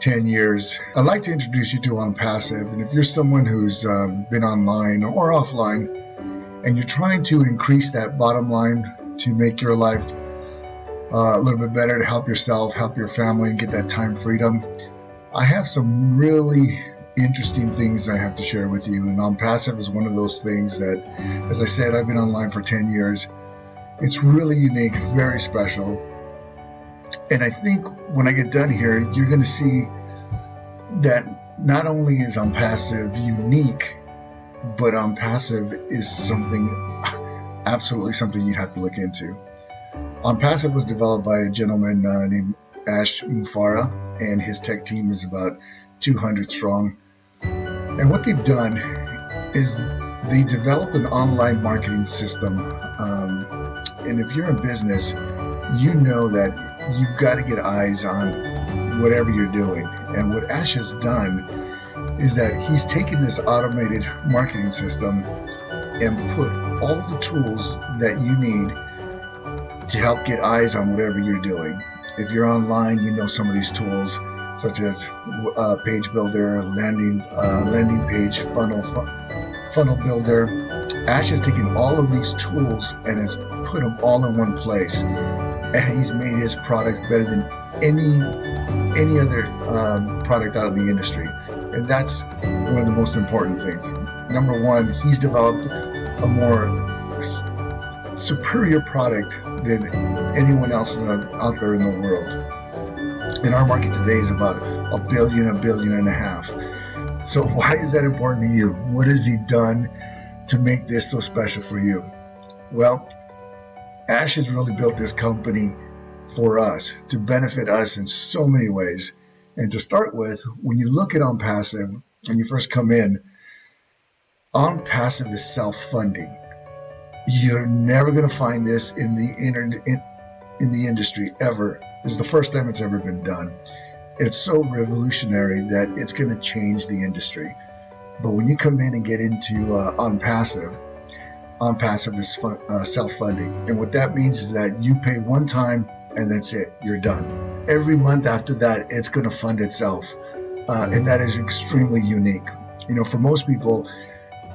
10 years. I'd like to introduce you to ONPASSIVE. And if you're someone who's been online or offline and you're trying to increase that bottom line to make your life a little bit better, to help yourself, help your family, and get that time freedom, I have some really interesting things I have to share with you. And ONPASSIVE is one of those things that, as I said, I've been online for 10 years. It's really unique, very special. And I think when I get done here, you're going to see that not only is ONPASSIVE unique, but ONPASSIVE is something, absolutely something you'd have to look into. ONPASSIVE was developed by a gentleman named Ash Mufara, and his tech team is about 200 strong. And what they've done is they developed an online marketing system. And if you're in business, you know that you've got to get eyes on whatever you're doing. And what Ash has done is that he's taken this automated marketing system and put all the tools that you need to help get eyes on whatever you're doing. If you're online, you know some of these tools, such as page builder, landing page, funnel builder. Ash has taken all of these tools and has put them all in one place, and he's made his products better than any other product out of the industry. And that's one of the most important things. Number one, he's developed a more superior product than anyone else out there in the world. And our market today is about $1 billion and a half. So why is that important to you? What has he done to make this so special for you? Well, Ash has really built this company for us, to benefit us in so many ways. And to start with, when you look at ONPASSIVE, when you first come in, ONPASSIVE is self-funding. You're never going to find this in the industry ever. This is the first time it's ever been done. It's so revolutionary that it's going to change the industry. But when you come in and get into ONPASSIVE, ONPASSIVE is self-funding. And what that means is that you pay one time and that's it. You're done. Every month after that, it's going to fund itself. And that is extremely unique. You know, for most people,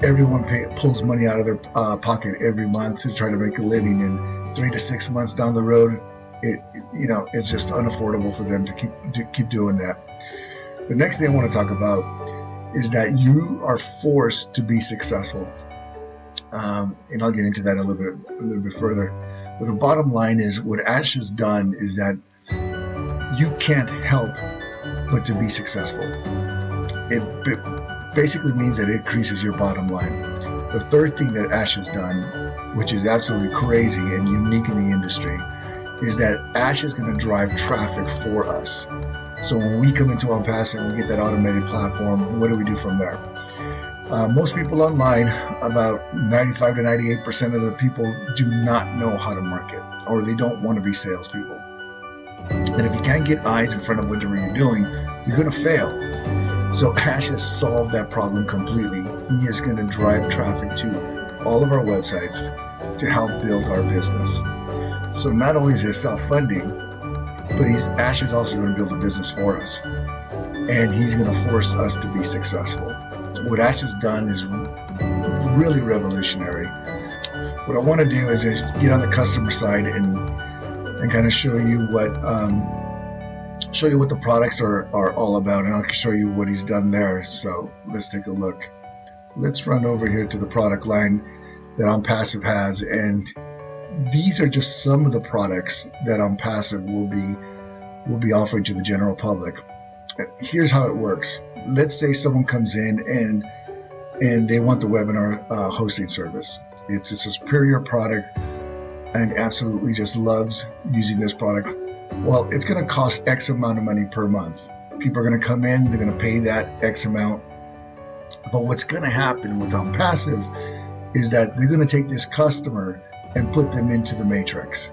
everyone pulls money out of their pocket every month to try to make a living. And 3 to 6 months down the road, it's just unaffordable for them to keep doing that. The next thing I want to talk about is that you are forced to be successful. And I'll get into that a little bit further. But the bottom line is what Ash has done is that you can't help but to be successful. It basically means that it increases your bottom line. The third thing that Ash has done, which is absolutely crazy and unique in the industry, is that Ash is going to drive traffic for us. So when we come into ONPASSIVE and we get that automated platform, what do we do from there? Most people online, about 95 to 98% of the people do not know how to market, or they don't want to be salespeople. And if you can't get eyes in front of whatever you're doing, you're going to fail. So Ash has solved that problem completely. He is going to drive traffic to all of our websites to help build our business. So not only is it self-funding, but Ash is also going to build a business for us. And he's going to force us to be successful. What Ash has done is really revolutionary. What I want to do is just get on the customer side and kind of show you what the products are all about, and I'll show you what he's done there. So let's take a look. Let's run over here to the product line that ONPASSIVE has, and these are just some of the products that ONPASSIVE will be offering to the general public. Here's how it works. Let's say someone comes in and they want the webinar hosting service. It's a superior product and absolutely just loves using this product. Well, it's going to cost X amount of money per month. People are going to come in, they're going to pay that X amount. But what's going to happen with ONPASSIVE is that they're going to take this customer and put them into the matrix.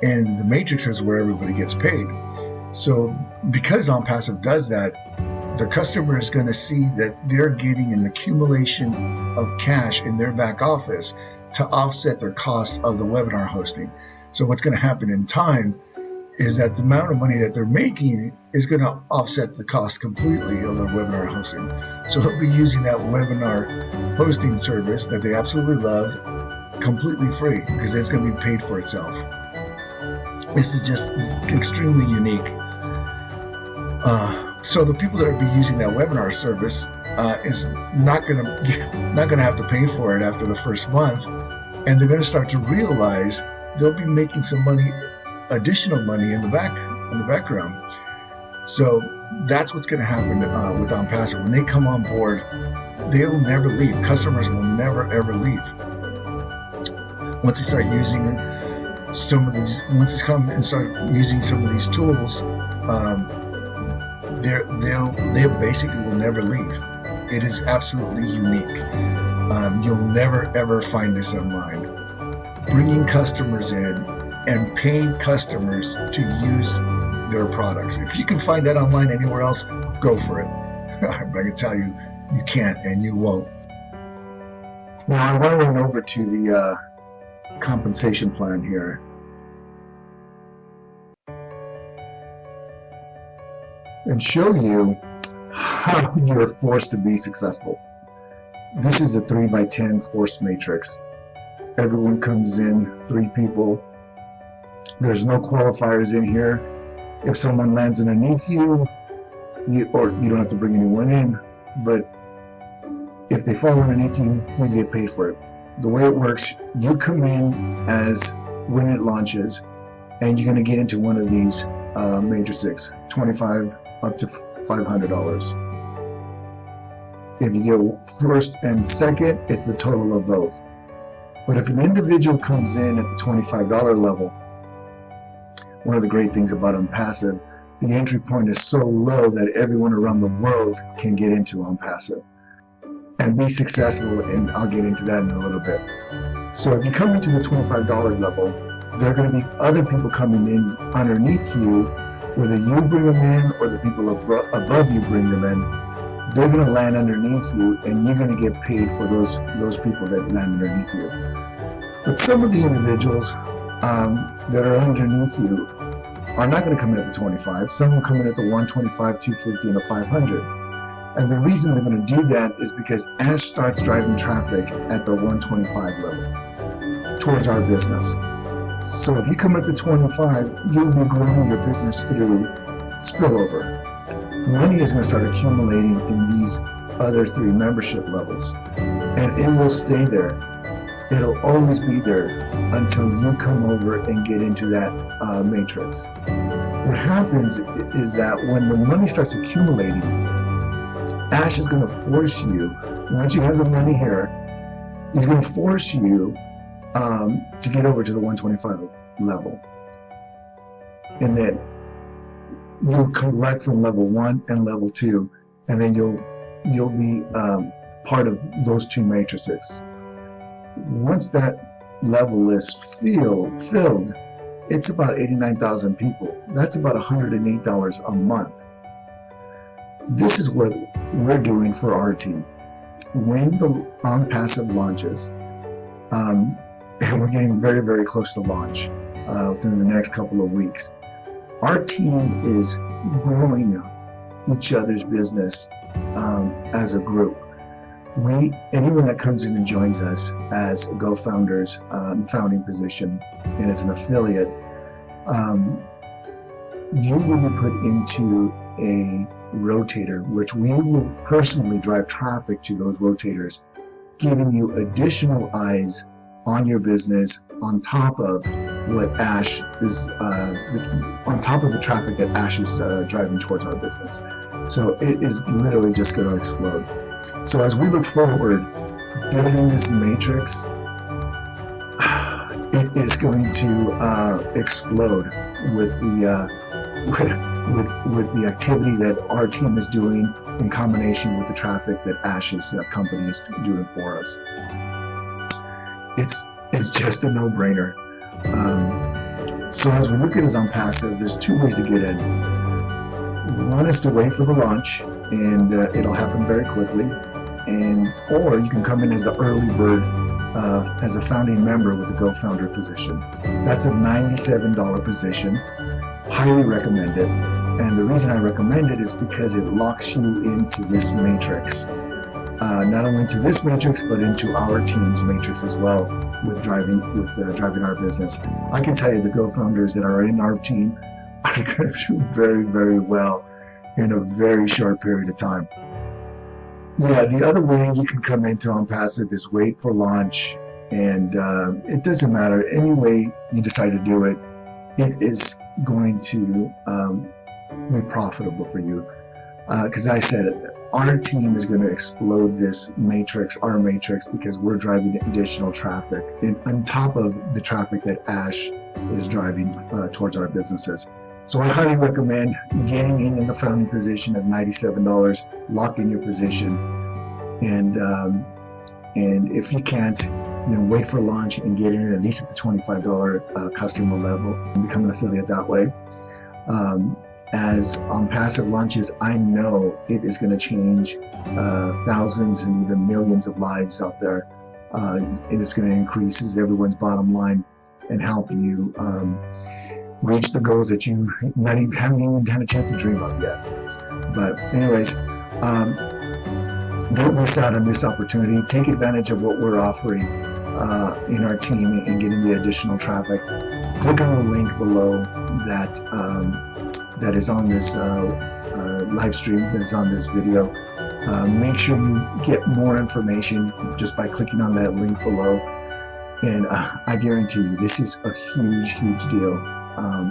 And the matrix is where everybody gets paid. So because ONPASSIVE does that, the customer is going to see that they're getting an accumulation of cash in their back office to offset their cost of the webinar hosting. So what's going to happen in time is that the amount of money that they're making is going to offset the cost completely of the webinar hosting. So they'll be using that webinar hosting service that they absolutely love completely free because it's going to be paid for itself. This is just extremely unique. So the people that are be using that webinar service is not gonna have to pay for it after the first month, and they're gonna start to realize they'll be making some money, additional money in the background. So that's what's gonna happen with ONPASSIVE. When they come on board, they'll never leave. Customers will never ever leave. Once they start using once they come and start using some of these tools, they basically will never leave. It is absolutely unique. You'll never ever find this online. Bringing customers in and paying customers to use their products. If you can find that online anywhere else, go for it. But I can tell you, you can't and you won't. Now I want to run over to the compensation plan here. And show you how you're forced to be successful. This is a 3x10 force matrix. Everyone comes in, 3 people. There's no qualifiers in here. If someone lands underneath you, you don't have to bring anyone in, but if they fall underneath you, you get paid for it. The way it works, you come in as when it launches, and you're going to get into one of these matrices, 25 up to $500. If you get first and second, it's the total of both. But if an individual comes in at the $25 level, one of the great things about ONPASSIVE, the entry point is so low that everyone around the world can get into ONPASSIVE and be successful, and I'll get into that in a little bit. So if you come into the $25 level, there are going to be other people coming in underneath you. Whether you bring them in or the people above you bring them in, they're going to land underneath you, and you're going to get paid for those people that land underneath you. But some of the individuals that are underneath you are not going to come in at the 25. Some will come in at the 125, 250, and a 500. And the reason they're going to do that is because Ash starts driving traffic at the 125 level towards our business. So if you come at the 25, you'll be growing your business through spillover. Money is going to start accumulating in these other 3 membership levels, and it will stay there. It'll always be there until you come over and get into that matrix. What happens is that when the money starts accumulating, Ash is going to force you, once you have the money here, he's going to force you to get over to the 125 level. And then you'll collect from level 1 and level 2, and then you'll be part of those 2 matrices. Once that level is filled, it's about 89,000 people. That's about $108 a month. This is what we're doing for our team. When the ONPASSIVE launches, and we're getting very, very close to launch within the next couple of weeks, our team is growing each other's business as a group. Anyone that comes in and joins us as Go-Founders in the founding position and as an affiliate, you will be put into a rotator, which we will personally drive traffic to those rotators, giving you additional eyes on your business on top of what Ash is, on top of the traffic that Ash is driving towards our business. So it is literally just going to explode. So as we look forward, building this matrix, it is going to explode with the activity that our team is doing in combination with the traffic that Ash's company is doing for us. It's just a no-brainer. So as we look at it on ONPASSIVE, there's 2 ways to get in. One is to wait for the launch, and it'll happen very quickly. Or you can come in as the early bird, as a founding member with the Go Founder position. That's a $97 position. Highly recommend it. And the reason I recommend it is because it locks you into this matrix. Not only into this matrix, but into our team's matrix as well with driving our business. I can tell you the co-founders that are in our team are going to do very, very well in a very short period of time. Yeah, the other way you can come into ONPASSIVE is wait for launch, and it doesn't matter. Any way you decide to do it, it is going to be profitable for you. Because I said it, our team is going to explode this matrix, our matrix, because we're driving additional traffic on top of the traffic that Ash is driving towards our businesses. So I highly recommend getting in the founding position of $97, lock in your position, and if you can't, then wait for launch and get in at least at the $25 customer level and become an affiliate that way. As ONPASSIVE launches, I know it is going to change thousands and even millions of lives out there. It is going to increase everyone's bottom line and help you reach the goals that you haven't even had a chance to dream of yet. But anyways, don't miss out on this opportunity. Take advantage of what we're offering in our team and getting the additional traffic. Click on the link below that is on this live stream, that is on this video. Make sure you get more information just by clicking on that link below. And I guarantee you, this is a huge, huge deal.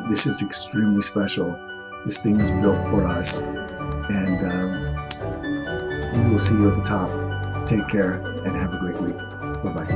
This is extremely special. This thing is built for us. And we will see you at the top. Take care and have a great week. Bye-bye.